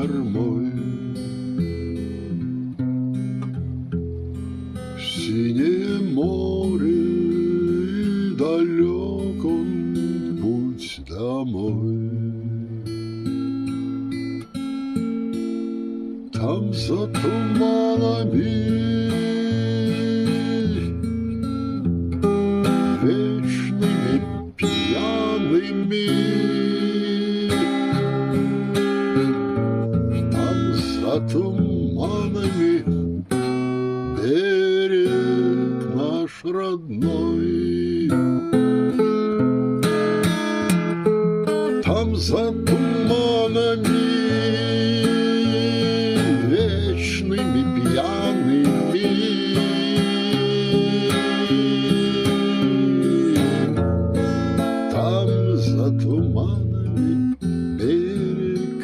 кормой. Синее море, далек он путь домой. Там за туманами вечными пьяными, там за туманами берег наш родной. Там за туманами вечными пьяными, там за туманами берег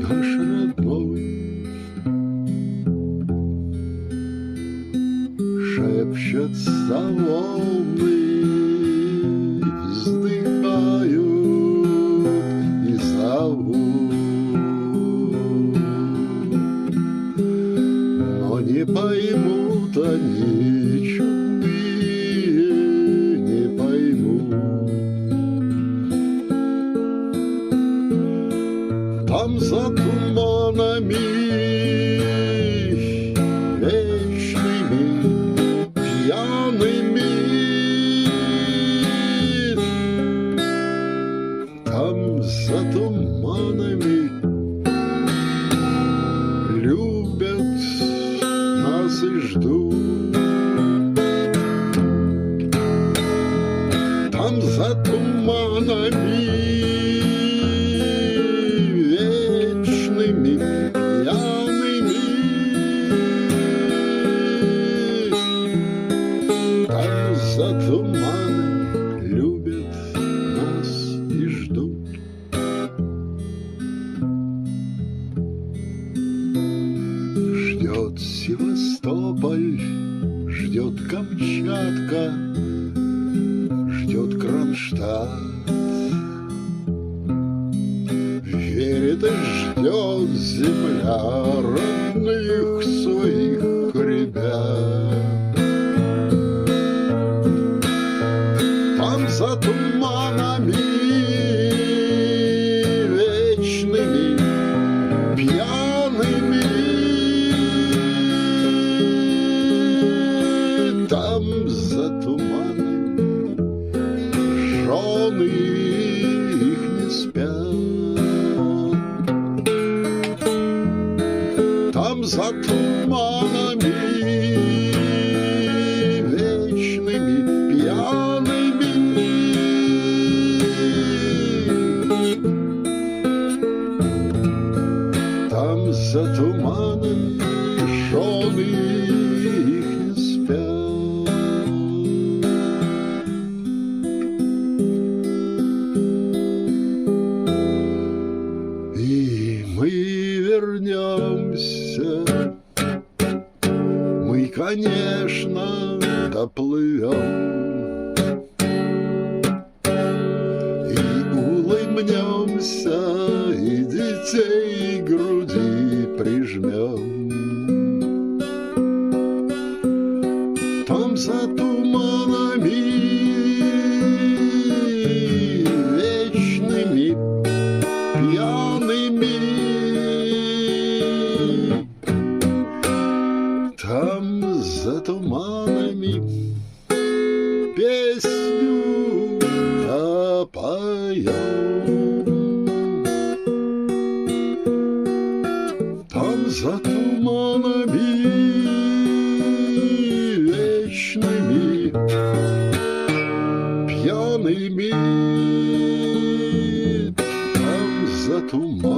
наш родной. Шепчутся волны, вздыхают и зовут, но не поймут они, чудные, не поймут. Там за туманами вечными пьяными, там за туманами любят нас и ждут. Там за туманами вечными пьяными, там за туманами любят нас и ждут. Ждет Севастополь, ждет Камчатка, ждет Кронштадт. Верит и ждет земля родных своих ребят. Там за туманами вечными пьяными, там за туманами жены их не спят. Там за туманами вечными пьяными, там за туманами жены их не спят. И мы вернемся, мы, конечно, доплывем и улыбнемся, и детей к груди прижмем. Там за туманами вечными пьяными, там за туманами песню запоем. Там за туманами вечными пьяными, там за туманами